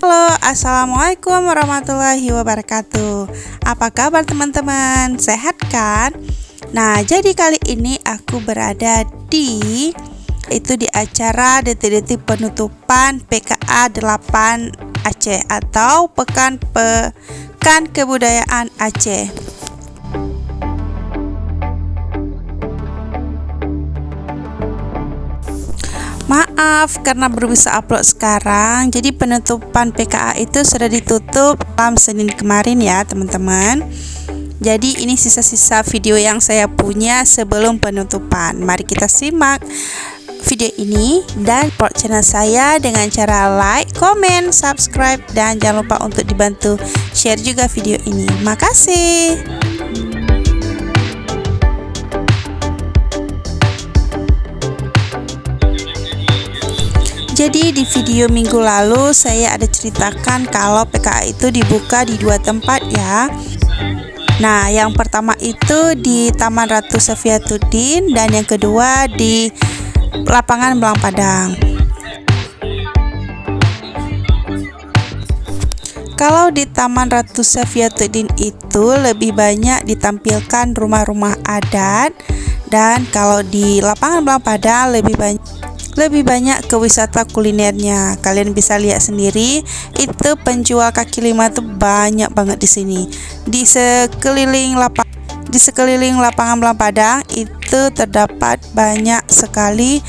Halo, assalamualaikum warahmatullahi wabarakatuh. Apa kabar teman-teman? Sehat kan? Nah, jadi kali ini aku berada di acara detik-detik penutupan PKA 8 Aceh atau Pekan Kebudayaan Aceh. Maaf karena baru bisa upload sekarang. Jadi penutupan PKA itu sudah ditutup malam Senin kemarin ya teman-teman. Jadi ini sisa-sisa video yang saya punya sebelum penutupan. Mari kita simak video ini dan support channel saya dengan cara like, comment, subscribe, dan jangan lupa untuk dibantu share juga video ini. Makasih. Jadi di video minggu lalu saya ada ceritakan kalau PKA itu dibuka di dua tempat ya. Nah, yang pertama itu di Taman Ratu Safiyatuddin dan yang kedua di Lapangan Belang Padang. Kalau di Taman Ratu Safiyatuddin itu lebih banyak ditampilkan rumah-rumah adat, dan kalau di Lapangan Belang Padang lebih banyak ke wisata kulinernya. Kalian bisa lihat sendiri, itu penjual kaki lima tuh banyak banget di sini. Di sekeliling Lapangan Belang Padang itu terdapat banyak sekali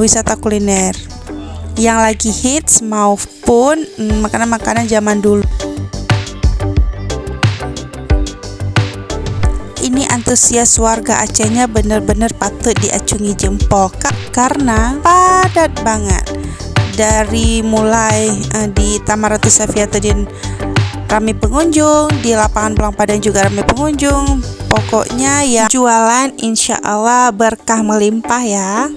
wisata kuliner yang lagi hits maupun makanan-makanan zaman dulu. Ini antusias warga Acehnya benar-benar patut diacungi jempol karena padat banget. Dari mulai di Taman Ratu Safiyatuddin ramai pengunjung, di Lapangan Belang Padang juga ramai pengunjung. Pokoknya ya jualan insya Allah berkah melimpah ya.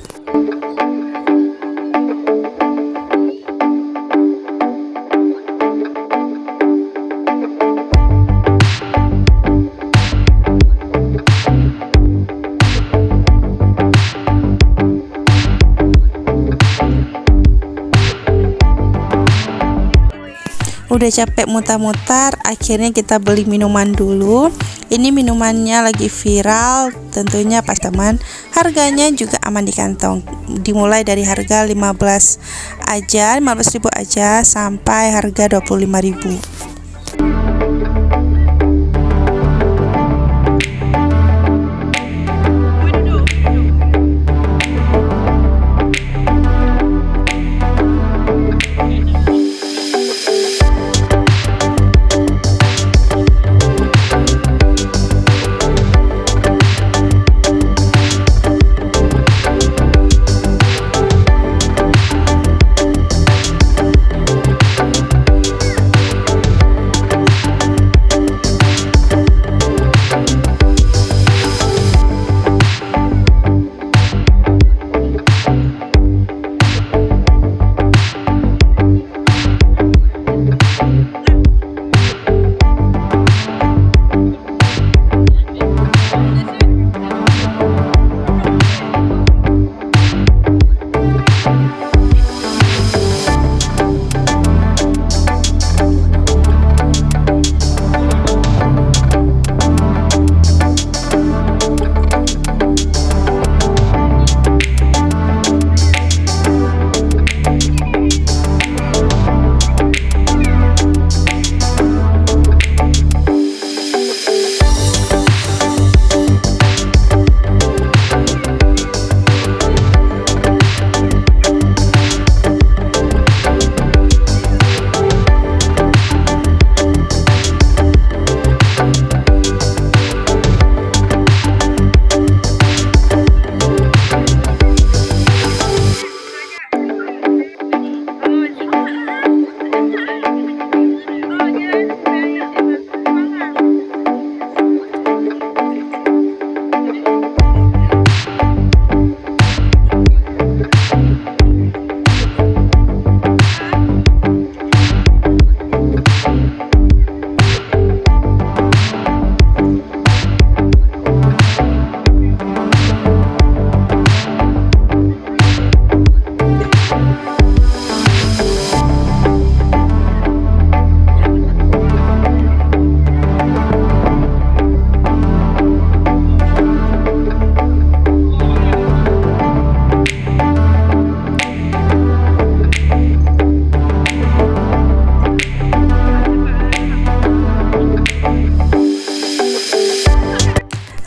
Udah capek mutar-mutar, akhirnya kita beli minuman dulu. Ini minumannya lagi viral, tentunya pas teman. Harganya juga aman di kantong. Dimulai dari harga 15.000 aja sampai harga 25.000.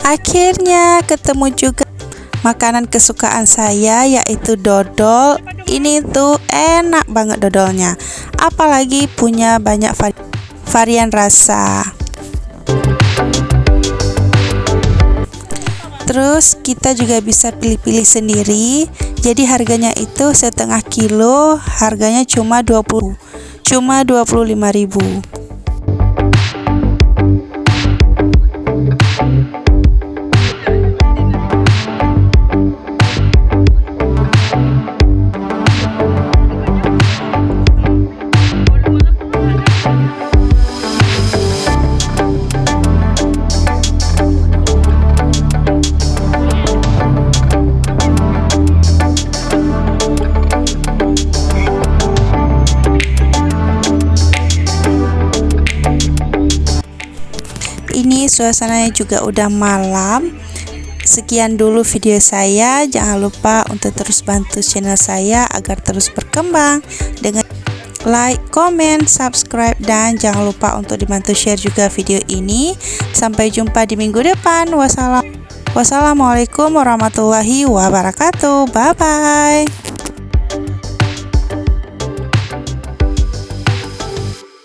Akhirnya ketemu juga makanan kesukaan saya, yaitu dodol. Ini tuh enak banget dodolnya, apalagi punya banyak varian rasa. Terus kita juga bisa pilih-pilih sendiri. Jadi harganya itu setengah kilo, harganya cuma 25.000. Ini suasananya juga udah malam. Sekian dulu video saya. Jangan lupa untuk terus bantu channel saya agar terus berkembang dengan like, comment, subscribe, dan jangan lupa untuk dibantu share juga video ini. Sampai jumpa di minggu depan. Wassalamualaikum warahmatullahi wabarakatuh. Bye bye.